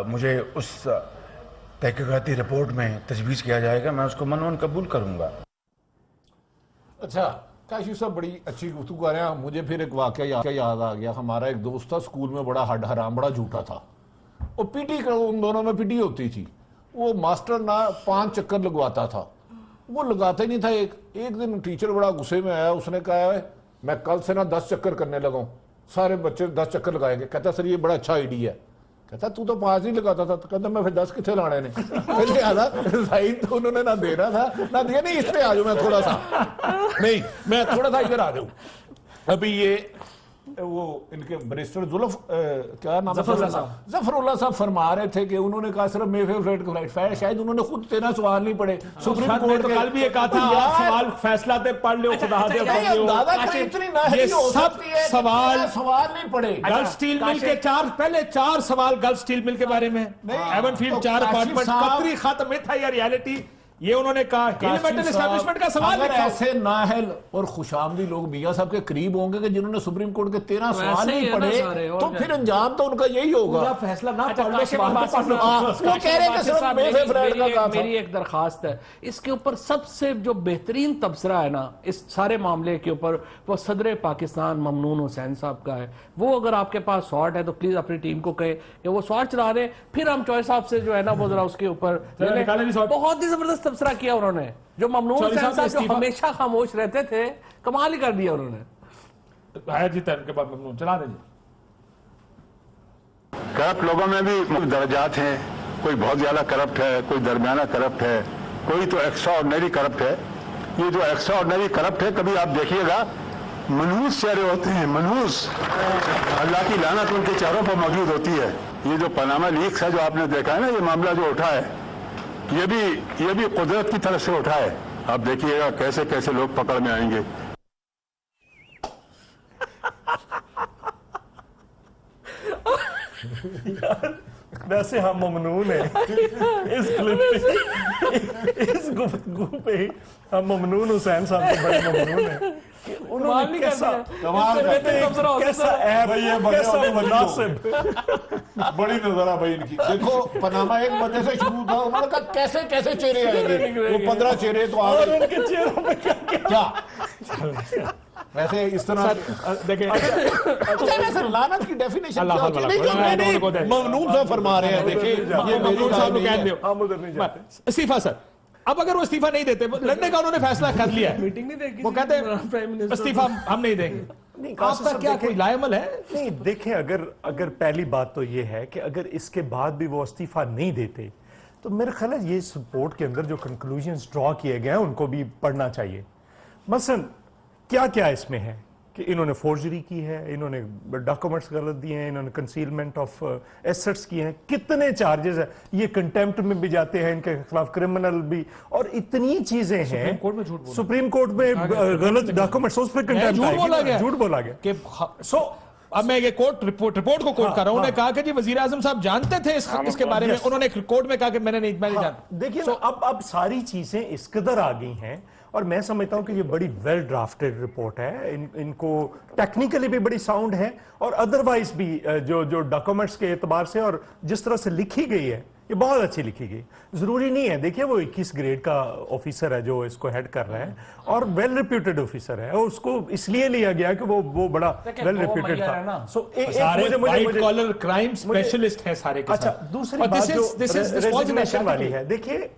मुझे उस तहकीकाती रिपोर्ट में तजवीज़ किया जाएगा मैं उसको मनोन कबूल करूंगा। अच्छा काशी साहब, बड़ी अच्छी गुफ्तगू कर रहे हैं। मुझे फिर एक वाकया याद आ गया। हमारा एक दोस्त था स्कूल में, बड़ा हड हराम, बड़ा झूठा था। वो पीटी, उन दोनों में पीटी होती थी। वो मास्टर ना 5 चक्कर लगवाता था, वो लगाता ही नहीं था। एक दिन टीचर बड़ा गुस्से में आया, उसने कहा मैं कल से ना 10 चक्कर करने लगा हूं, सारे बच्चे 10 चक्कर लगाएंगे। कहता सर ये बड़ा अच्छा आइडिया है। कहता तू तो 5 ही लगाता था। तो कहता मैं फिर 10 कितने लाने ने? साइन तो उन्होंने ना देना था ना दिया। नहीं इस पे आ जाऊं मैं थोड़ा सा, नहीं मैं थोड़ा सा इधर आ जाऊं। अभी ये वो इनके बैरिस्टर क्या नाम, जफरुल्लाह साहब फरमा रहे थे कि उन्होंने कहा सिर्फ मेरे फ्लाइट को फ्लाइट, शायद उन्होंने खुद 13 सवाल नहीं पढ़े। सुप्रीम कोर्ट तो कल भी ये कहा था सवाल फैसला दे पढ़ लो, खुदा दे पढ़ लो। ये सब सवाल नहीं पढ़े। गल्फ स्टील मिल के 4 सवाल गल्फ स्टील मिल के बारे में, एवनफील्ड 4 अपार्टमेंट, कतरी खत्म में था या रियलिटी, ये उन्होंने कहा एस्टैब्लिशमेंट का सवाल। अगर ऐसे नाअहल और खुशामदी लोग मियां साहब के करीब होंगे कि जिन्होंने सुप्रीम कोर्ट के 13 सवाल नहीं पढ़े, तो फिर अंजाम तो उनका यही होगा। फैसला ना मेरी एक दरखास्त है इसके ऊपर, सबसे जो बेहतरीन तबसरा है ना इस सारे मामले के ऊपर, वो सदर पाकिस्तान ममनून हुसैन साहब का है। वो अगर आपके पास शॉट है तो प्लीज अपनी टीम को कहे कि वो शॉट चला रहे, फिर हम चौधरी साहब से जो है ना वो जरा उसके ऊपर बहुत ही जबरदस्त तबसरा किया उन्होंने। जो ममनून हुसैन साहब जो हमेशा खामोश रहते थे, कमाल ही कर दिया उन्होंने। हयात जी उनके बाद ममनून चला दीजिए। करप्ट लोगों में भी दर्जात हैं, कोई बहुत ज्यादा करप्ट है, कोई दरमियाना करप्ट है, कोई तो एक्स्ट्रा ऑर्डिनरी करप्ट है। ये जो एक्स्ट्रा ऑर्डिनरी करप्ट है, कभी आप देखिएगा मनहूस चेहरे होते हैं, मनहूस, अल्लाह की लानत उनके चेहरों पर मौजूद होती है। ये जो पनामा लीक्स है जो आपने देखा है ना, ये मामला जो उठा है, ये भी कुदरत की तरफ से उठा है। आप देखिएगा कैसे कैसे लोग पकड़ में आएंगे। वैसे हम ममनून हैं इस क्लिप पे, इस गुफ्तगू पे हम ममनून हुसैन साहब को बड़े ममनून हैं कि उन्होंने कैसा ऐप, कैसा मुनासिब बड़ी नजर भाई इनकी। देखो पनामा एक मजे से शुरू था, उन्होंने कहा कैसे कैसे चेहरे आएंगे, वो 15 चेहरे तो आ गए, उनके चेहरों पे क्या वैसे इस तरह देखिए वैसे लानत की डेफिनेशन ममनून साहब फरमा रहे हैं। देखिए ये ममनून साहब को कह दो हम उधर नहीं जाते। इस्तीफा सर, अब अगर वो इस्तीफा नहीं देते, लड़ने का उन्होंने फैसला कर लिया है, मीटिंग नहीं देखी, वो कहते हैं इस्तीफा हम नहीं देंगे, नहीं, आपका क्या कोई लायमल है? नहीं देखें, अगर पहली बात तो ये है कि अगर इसके बाद भी वो इस्तीफा नहीं देते तो मेरे ख्याल है ये इस रिपोर्ट के अंदर जो कंक्लूजन्स ड्रॉ किए गए हैं उनको भी पढ़ना चाहिए। मसलन क्या क्या इसमें है कि इन्होंने फोर्जरी की है, इन्होंने डॉक्यूमेंट्स गलत दिए हैं, इन्होंने कंसीलमेंट ऑफ एसेट्स किए हैं, कितने चार्जेस है, ये कंटेम्प्ट में भी जाते हैं, इनके खिलाफ क्रिमिनल भी, और इतनी चीजें हैं। सुप्रीम कोर्ट में गलत डॉक्यूमेंट्स, उस पर कंटेम्प्ट झूठ बोला गया कि सो अब मैं ये रिपोर्ट को कोट कर रहा हूं। उन्होंने कहा कि जी वजीर आजम साहब जानते थे इसके बारे में, उन्होंने कोर्ट में कहा कि मैंने नहीं जानता। देखिए अब सारी चीजें इस कदर आ गई हैं और मैं समझता हूं कि ये बड़ी वेल ड्राफ्टेड रिपोर्ट है, इनको टेक्निकली भी बड़ी साउंड है और अदरवाइज भी जो डॉक्यूमेंट्स के एतबार से और जिस तरह से लिखी गई है ये बहुत अच्छी लिखी गई। जरूरी नहीं है, देखिए वो 21 ग्रेड का ऑफिसर है जो इसको हेड कर रहा है और वेल रिप्यूटेड ऑफिसर है, और उसको इसलिए लिया गया कि वो बड़ा वेल रिप्यूटेड था। सो व्हाइट कॉलर क्राइम स्पेशलिस्ट है सारे के। अच्छा, दूसरी बात जो रेजिग्नेशन वाली है, देखिए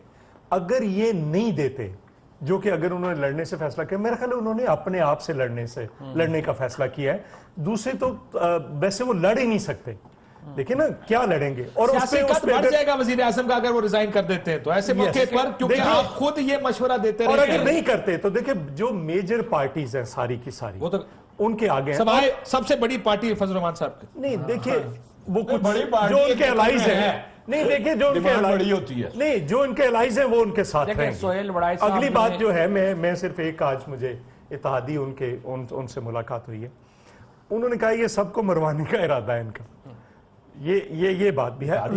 अगर ये नहीं देते, जो कि अगर उन्होंने लड़ने से फैसला किया, मेरे ख्याल उन्होंने अपने आप से लड़ने का फैसला किया है। दूसरे तो वैसे वो लड़ ही नहीं सकते, देखिए ना क्या लड़ेंगे। और उस पे बढ़ जाएगा वजीर आजम का अगर वो रिजाइन कर देते हैं तो ऐसे मौके पर, क्योंकि आप खुद ये मशवरा देते रहे। और अगर नहीं करते तो देखिए जो मेजर पार्टीज हैं सारी की सारी, वो तो उनके आगे सबसे बड़ी पार्टी फजल रहमान साहब की। नहीं देखिए वो कुछ जो उनके अलाइज है, नहीं देखिए जो उनके बड़ी होती है, नहीं जो उनके अलाइज है वो उनके साथ रहेंगे। अगली बात जो है, मैं सिर्फ एक, आज मुझे इत्तेहादी उनसे मुलाकात हुई है, उन्होंने कहा ये सबको मरवाने का इरादा है इनका, ये बात भी है।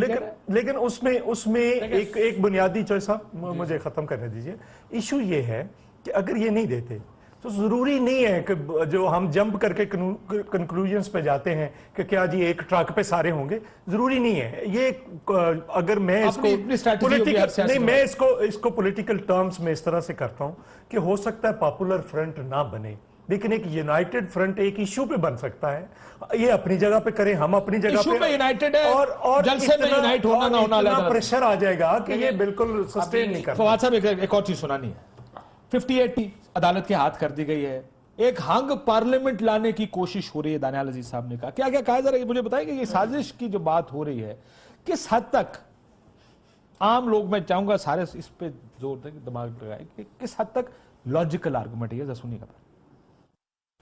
लेकिन उसमें एक बुनियादी चॉइस, साहब मुझे खत्म करने दीजिए। इशू ये है कि अगर ये नहीं देते तो जरूरी नहीं है कि जो हम जंप करके कंक्लूजन्स पे जाते हैं कि क्या जी एक ट्रक पे सारे होंगे, जरूरी नहीं है ये। अगर मैं इसको पॉलिटिकल टर्म्स में इस तरह से करता हूं कि हो सकता है पॉपुलर फ्रंट ना बने, लेकिन एक यूनाइटेड फ्रंट एक इशू पे बन सकता है। ये अपनी जगह पे करें, हम अपनी जगह पे यूनाइटेड है, और जलसे में यूनाइट होना ना होना प्रेशर आ जाएगा कि ये बिल्कुल सस्टेन नहीं कर। फवाद साहब एक और चीज सुनानी है। 58 अदालत के हाथ कर दी गई है, एक हंग पार्लियामेंट लाने की कोशिश हो रही है, दानियाल अजीज साहब ने कहा। क्या क्या कहा, जरा मुझे बताइए कि ये साजिश की जो बात हो रही है किस हद तक आम लोग, मैं चाहूंगा सारे इस पे जोर दें, दिमाग लगाए कि किस हद तक लॉजिकल आर्गुमेंट है, सुनिएगा।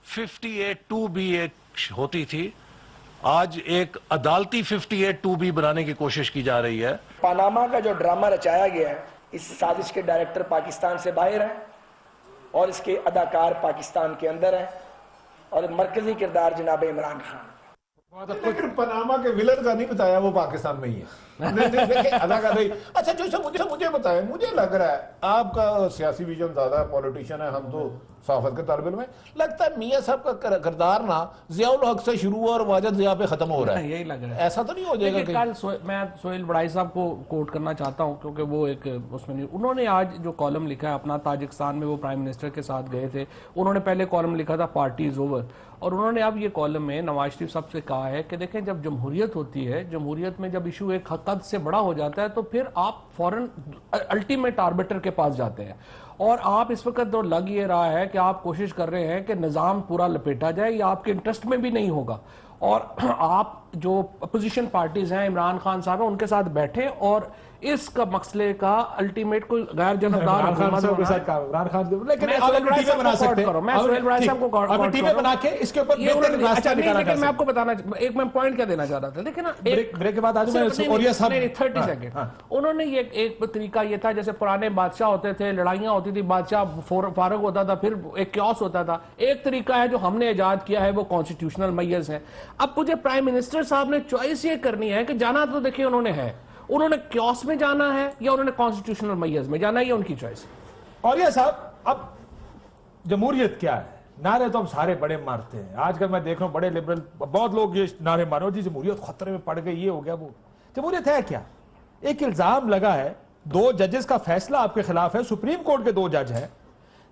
58(2)B एक होती थी, आज एक अदालती 58(2)B बनाने की कोशिश की जा रही है। पनामा का जो ड्रामा रचाया गया है, इस साजिश के डायरेक्टर पाकिस्तान से बाहर हैं और इसके अदाकार पाकिस्तान के अंदर हैं और मरकजी किरदार जनाब इमरान खान। लेकिन पनामा के विलन का नहीं बताया, वो पाकिस्तान में ही है। अदाकार नहीं। अच्छा जो मुझे बताएं, मुझे लग रहा है आपका सियासी विजन ज्यादा, पॉलिटिशियन है, हम तो सहाफत के तालिब इल्म है। लगता है मियां साहब का किरदार ना ज़ियाउल हक से शुरू और वाजिद ज़िया पे खत्म हो रहा है, यही लग रहा है। ऐसा तो नहीं हो जाएगा कि कल मैं सोहेल बड़ाई साहब को कोट करना चाहता हूं क्योंकि वो एक उसमें नहीं, उन्होंने आज जो कॉलम लिखा है अपना, ताजिकिस्तान में वो प्राइम मिनिस्टर के साथ गए थे, उन्होंने पहले कॉलम लिखा था पार्टी इज ओवर, और उन्होंने अब ये कॉलम में नवाज शरीफ साहब से कहा है कि देखें जब जमहूरियत होती है, जमहूरियत में जब इशू एक हद से बड़ा हो जाता है तो फिर आप फौरन अल्टीमेट आर्बिटर के पास जाते हैं। और आप इस वक्त तो लग ये रहा है कि आप कोशिश कर रहे हैं कि निज़ाम पूरा लपेटा जाए, ये आपके इंटरेस्ट में भी नहीं होगा। और आप जो अपोजिशन पार्टीज हैं, इमरान खान साहब हैं, उनके साथ बैठे और इसका मसले का अल्टीमेट कोई गैर जनदार इमरान खान साहब के साथ काम, इमरान खान के, लेकिन आप टीवी बना सकते हैं, मैं सुहेल राय साहब को अगर टीवी बना के इसके ऊपर बेहतर रास्ता निकाला जा लेकिन मैं आपको बताना, एक मैं पॉइंट क्या देना चाह रहा था, देखिए ना, ब्रेक के बाद आज मैं औरिया साहब 30 सेकंड, उन्होंने ये एक तरीका ये था, जैसे पुराने बादशाह होते थे, लड़ाइयां होती थी, बादशाह फारूक होता था, फिर एक क्योस होता था। एक तरीका है जो हमने इजाद किया है, वो कॉन्स्टिट्यूशनल मेजर्स है। अब मुझे प्राइम मिनिस्टर साहब ने चॉइस ये करनी है कि जाना तो देखिए उन्होंने क्योस में जाना है या उन्होंने कॉन्स्टिट्यूशनल मेजर्स में जाना है, ये उनकी चॉइस है। और ये साहब, अब जमहूरियत क्या है? नारे तो हम सारे बड़े मारते हैं, आजकल मैं देख रहा हूं बड़े लिबरल बहुत लोग ये नारे मारो जी जमहूरियत खतरे में पड़ गई, ये हो गया वो। जमहूरियत है क्या? एक इल्जाम लगा है, 2 जजेस का फैसला आपके खिलाफ है, सुप्रीम कोर्ट के 2 जज हैं,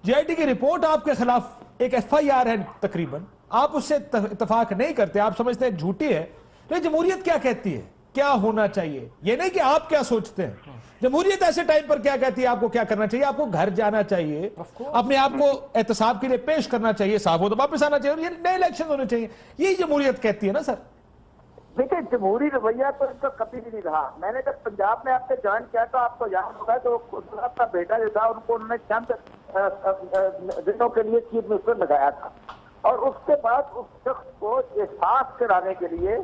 जीआईटी की रिपोर्ट आपके खिलाफ एक FIR है तकरीबन, आप उससे इत्तेफाक नहीं करते, आप समझते हैं झूठी है। तो जमहूरियत क्या कहती है, क्या होना चाहिए? ये नहीं कि आप क्या सोचते हैं। जमहूरियत ऐसे टाइम पर क्या कहती है, आपको क्या करना चाहिए? आपको घर जाना चाहिए, अपने आप को एहतसाब के लिए पेश करना चाहिए, साफ हो तो वापस आना चाहिए, और ये नए इलेक्शन होने चाहिए। यही जमहूरियत कहती है ना सर। देखिए, जमहूरी रवैया तो इनका कभी भी नहीं रहा। मैंने जब पंजाब में आपसे ज्वाइन किया तो आपको याद होगा, तो आपका बेटा जो था उनको उन्होंने चंद दिनों के लिए चीफ मिनिस्टर लगाया था, और उसके बाद उस शख्स को एहसास कराने के लिए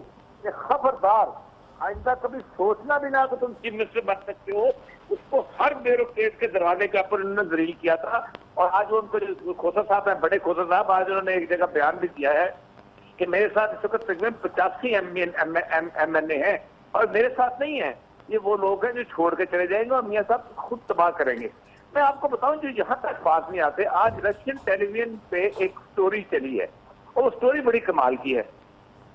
कि खबरदार आइंदा कभी सोचना भी ना कि तुम चीफ मिनिस्टर बन सकते हो, उसको हर ब्यूरोक्रेट के दरवाजे के ऊपर उन्होंने दलील किया था। और आज उनको जो खोसा साहब है, बड़े खोसा साहब, आज उन्होंने एक जगह बयान भी दिया है कि मेरे साथ इस वक्त तकरीबन 85 MNA हैं और मेरे साथ नहीं है, ये वो लोग हैं जो छोड़ के चले जाएंगे और मियां साहब खुद तबाह करेंगे। मैं आपको बताऊं, जो यहाँ तक बात नहीं आते, आज रशियन टेलीविजन पे एक स्टोरी चली है और वो स्टोरी बड़ी कमाल की है,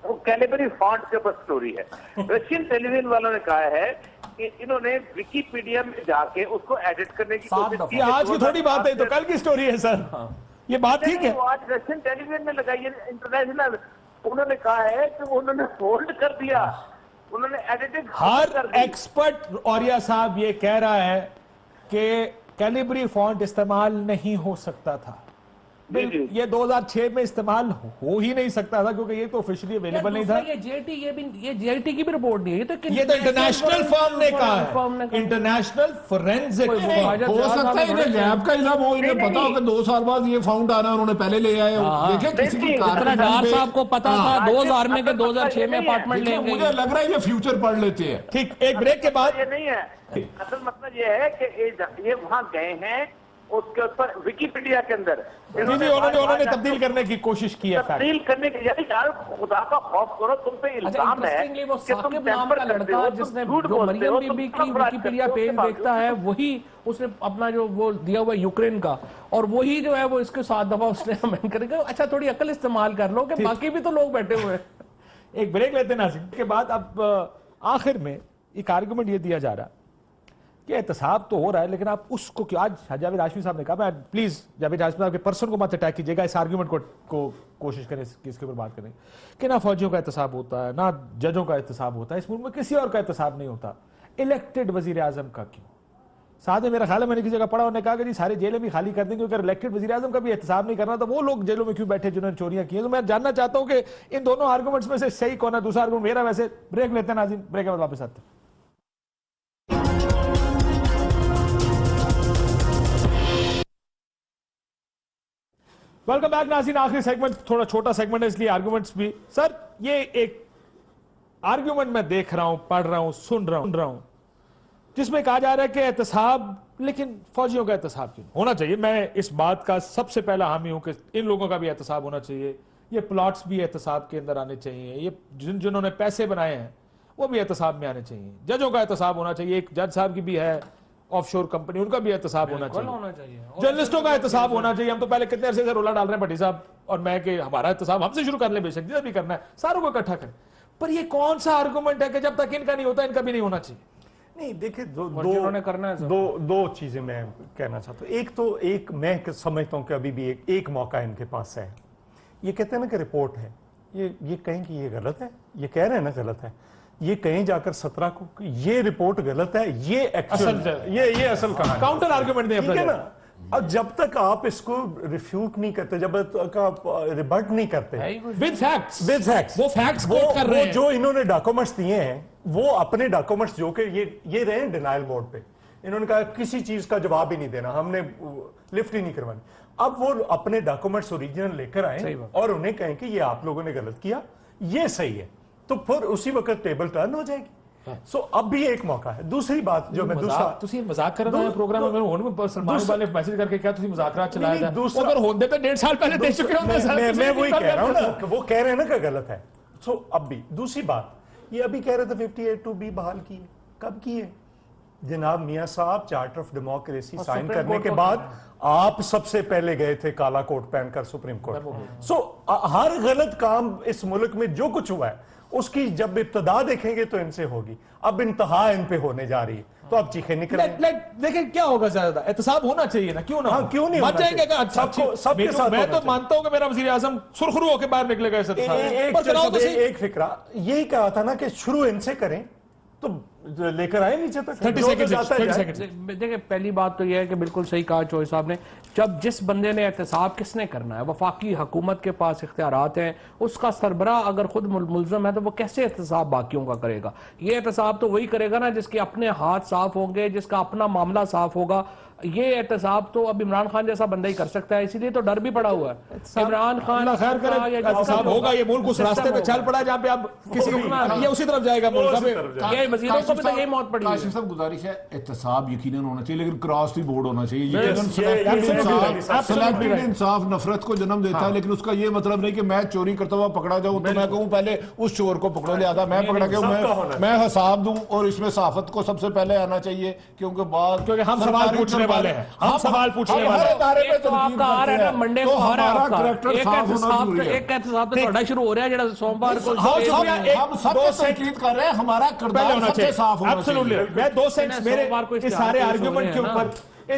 वो कैलिबरी फॉन्ट के ऊपर स्टोरी है। रशियन टेलीविजन वालों ने कहा है कि इन्होंने विकिपीडिया में जाके उसको एडिट करने की कोशिश की। आज की थोड़ी बात है, तो कल की स्टोरी है सर। ये बात ठीक है, आज रशियन टेलीविजन में लगाई है, इंटरनेशनल। उन्होंने कहा है कि उन्होंने फोल्ड कर दिया, उन्होंने एडिटिंग हर एक्सपर्ट औरिया साहब ये कह रहा है कि कैलिबरी फॉन्ट इस्तेमाल नहीं हो सकता था। ये 2006 में इस्तेमाल हो ही नहीं सकता था, क्योंकि ये तो ऑफिशियली अवेलेबल नहीं था। ये जीआईटी की भी रिपोर्ट नहीं है, ये तो इंटरनेशनल फर्म ने कहा है, इंटरनेशनल फोरेंसिक। हो सकता है इन्हें गैप का इल्जाम हो, इन्हें पता हो कि 2 साल बाद ये फाउंड आना, उन्होंने पहले ले आए। देखिए, किसी की डार साहब को पता था 2000 में के 2006 में अपार्टमेंट लेंगे। मुझे लग रहा है ये फ्यूचर पढ़ लेते हैं। ठीक, एक ब्रेक के बाद। ये नहीं है, असल मतलब ये है कि ये वहां गए हैं, उसके ऊपर विकिपीडिया के अंदर उन्होंने तब्दील करने की कोशिश की है, तब्दील करने की। यार खुदा का खौफ करो, तुम पे इल्जाम है कि तुम नाम का लड़का जिसने जो मरियम बीबी की विकिपीडिया पेज देखता है, वही उसने अपना जो वो दिया हुआ यूक्रेन का, और वही जो है वो इसके 7 दफा उसने अमेंड करेगा। अच्छा, थोड़ी अकल इस्तेमाल कर लो कि बाकी भी तो लोग बैठे हुए हैं। एक ब्रेक लेते हैं नाज़रीन, के बाद अब आखिर में एक आर्गुमेंट ये दिया जा रहा कि एहतसाब तो हो रहा है, लेकिन आप उसको क्यों, आज जावेद हाशमी साहब ने कहा, मैं प्लीज जावेद हाशमी साहब के पर्सन को मत अटैक कीजिएगा, इस आर्गुमेंट को कोशिश करें इसके ऊपर बात करें कि ना फौजियों का एहतसाब होता है, ना जजों का एहतसाब होता है, इस मुल्क में किसी और का एहतसाब नहीं होता, इलेक्टेड वजीर आजम का क्यों? साथ में मेरा ख्याल है मैंने किसी जगह पढ़ा, उन्होंने कहा कि जी सारे जेलें भी खाली कर देंगे, अगर इलेक्टेड वजीर आजम का भी एहतसाब नहीं करना तो वो लोग जेलों में क्यों बैठे जिन्होंने चोरियां की हैं। तो मैं जानना चाहता हूं कि इन दोनों आर्गुमेंट्स में से सही कौन है? दूसरा आर्गुमेंट मेरा। वैसे ब्रेक लेते हैं नाज़रीन, ब्रेक के बाद वापस आते हैं। वेलकम बैक नाज़रीन, आखिरी सेगमेंट, थोड़ा छोटा सेगमेंट है इसलिए आर्गुमेंट्स भी। सर, ये एक आर्गुमेंट मैं देख रहा हूं, पढ़ रहा हूं, सुन रहा हूं जिसमें कहा जा रहा है कि एहतसाब, लेकिन फौजियों का एहतसाब क्यों होना चाहिए? मैं इस बात का सबसे पहला हामी हूं कि इन लोगों का भी एहतसाब होना चाहिए, ये प्लॉट्स भी एहतसाब के अंदर आने चाहिए, ये जिन्होंने पैसे बनाए हैं वो भी एहतसाब में आने चाहिए, जजों का एहतसाब होना चाहिए, एक जज साहब की भी है ऑफशोर कंपनी, उनका भी एहतसाब होना चाहिए, जर्नलिस्टों का एहतसाब होना चाहिए। हम तो पहले कितने अरसे से रोला डाल रहे हैं भट्टी साहब और मैं कि हमारा एहतसाब हमसे शुरू कर ले, बेशक जितना भी करना है सारों को इकट्ठा करें, पर ये कौन सा आर्गुमेंट है कि जब तक इनका नहीं होता इनका भी नहीं होना चाहिए? नहीं, देखिए दो चीजें मैं कहना चाहता हूँ। एक मैं समझता हूँ कि अभी भी एक मौका इनके पास है। ये कहते हैं ना कि रिपोर्ट है, ये कहें कि ये गलत है, ये कह रहे हैं ना गलत है, ये कहीं जाकर 17 को ये रिपोर्ट गलत है, ये एक्चुअल ये असल कहानी, काउंटर आर्गुमेंट दें ठीक है ना। अब जब तक आप इसको रिफ्यूट नहीं करते, जब तक आप रिबट नहीं करते विद फैक्ट्स वो फैक्ट्स कोट कर रहे हैं। जो इन्होंने डॉक्यूमेंट्स दिए हैं वो अपने डॉक्यूमेंट्स जो कि ये रहे हैं डिनाइल मोड पे, इन्होंने कहा किसी चीज का जवाब ही नहीं देना, हमने लिफ्ट ही नहीं करवानी। अब वो अपने डॉक्यूमेंट्स ओरिजिनल लेकर आए और उन्हें कहें कि ये आप लोगों ने गलत किया, ये सही है, तो फिर उसी वक्त टेबल टर्न हो जाएगी। सो अब भी एक मौका है। दूसरी बात जो मैं दूसरा ਤੁਸੀਂ ਮਜ਼ਾਕ ਕਰਨ ਦਾ ਪ੍ਰੋਗਰਾਮ ਮੈਨੂੰ ਹੁਣ ਸਲਮਾਨ ਇਕਬਾਲ ਨੇ ਮੈਸੇਜ ਕਰਕੇ ਕਿਹਾ ਤੁਸੀਂ ਮਜ਼ਾਕਰਾਤ ਚਲਾਇਆ ਜਾ, ਉਹ ਅਗਰ ਹੁੰਦੇ ਤਾਂ 1.5 साल पहले दे चुके होंगे सर। मैं वही कह रहा हूं ना, वो कह रहे हैं ना कि गलत है। सो अब भी दूसरी बात, ये अभी कह रहे थे 58(2)B बहाल की है, कब की है जनाब मियां साहब? चार्टर ऑफ डेमोक्रेसी साइन करने के बाद आप सबसे पहले गए थे काला कोट पहनकर सुप्रीम कोर्ट। सो हर गलत काम इस मुल्क में जो कुछ हुआ है उसकी जब इब्तदा देखेंगे तो इनसे होगी, अब इंतहा इन पे होने जा रही है, तो अब चीखें निकल देखें क्या होगा, ज्यादा एहतसाब होना चाहिए ना, क्यों ना? हाँ, क्यों नहीं मत जाएंगे क्या? सबके साथ मैं तो मानता हूं कि मेरा वजीर आजम सुरखरू होकर बाहर निकलेगा इस एक फिक्रा यही कहा था ना कि शुरू इनसे करें तो लेकर आए नीचे तक। 30 सेकंड। देखिए पहली बात तो यह है कि बिल्कुल सही कहा चोई साहब ने, जब जिस बंदे ने एहतसाब किसने करना है, वफाकी हुकूमत के पास इख्तियारात हैं, उसका सरबराह अगर खुद मुलज़म है तो वो कैसे एहतसाब बाकियों का करेगा? ये एहतसाब तो वही करेगा ना जिसके अपने हाथ साफ होंगे, जिसका अपना मामला साफ होगा। ये एहतसाब तो अब इमरान खान जैसा बंदा ही कर सकता है, इसीलिए तो डर भी पड़ा हुआ है। इमरान खान खैर करे एहतसाब होगा, ये मुल्क उस रास्ते पे चल पड़ा जहां पे अब किसी ये उसी तरफ जाएगा मुल्क। ये वज़ीरों को भी तो यही मौत पड़ी है। काशिफ साहब गुजारिश है, एहतसाब यकीनन होना चाहिए लेकिन क्रॉस दी बोर्ड होना चाहिए। सिलेक्टेड इंसाफ नफरत को जन्म देता है, लेकिन उसका ये मतलब नहीं कि मैं चोरी करता हुआ पकड़ा जाऊं तो मैं कहूं पहले उस चोर को पकड़ो, लिहाजा मैं पकड़ा गया, मैं हिसाब दूं। और इसमें सहाफत को सबसे पहले आना चाहिए, क्योंकि हम सवाल पूछने वाले हैं, हम सवाल पूछने वाले हैं। तो आपका आ रहा है ना मंडे को आ रहा है आपका एक एहतसाब तो थोड़ा शुरू हो रहा है जेड़ा सोमवार को हम सब तहकीक कर रहे हैं, हमारा किरदार सबसे साफ होना चाहिए। मैं 2 सेकंड मेरे इस सारे आर्गुमेंट के ऊपर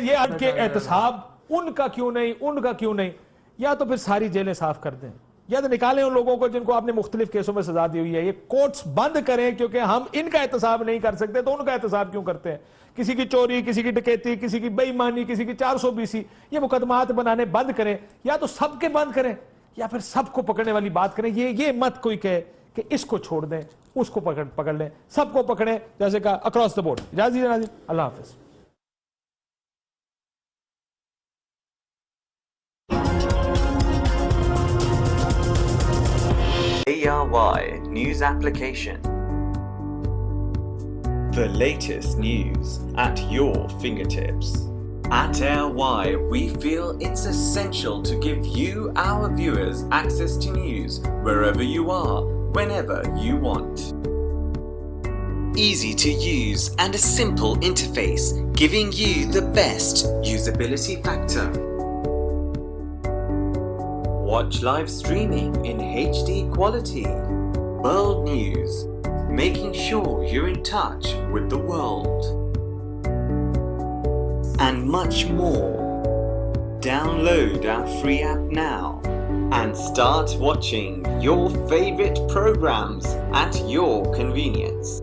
ये आपके एहतसाब उनका क्यों नहीं, उनका क्यों नहीं, या तो फिर सारी जेलें साफ कर दें, या तो निकालें उन लोगों को जिनको आपने मुख्तलिफ केसों में सजा दी हुई है, ये कोर्ट्स बंद करें, क्योंकि हम इनका एहतसाब नहीं कर सकते तो उनका एहतसाब क्यों करते हैं? किसी की चोरी, किसी की डकैती, किसी की बेईमानी, किसी की 420, ये मुकदमात बनाने बंद करें, या तो सबके बंद करें या फिर सबको पकड़ने वाली बात करें। ये मत कोई कहे कि इसको छोड़ दें, उसको पकड़ लें, सबको पकड़ें, जैसे कहा अक्रॉस द बोर्ड। इजाज़त दीजिए नाज़रीन, अल्लाह हाफिज़। ARY News Application. The latest news at your fingertips. At ARY, we feel it's essential to give you, our viewers, access to news wherever you are, whenever you want. Easy to use and a simple interface, giving you the best usability factor. Watch live streaming in HD quality. World news, making sure you're in touch with the world. And much more. Download our free app now and start watching your favorite programs at your convenience.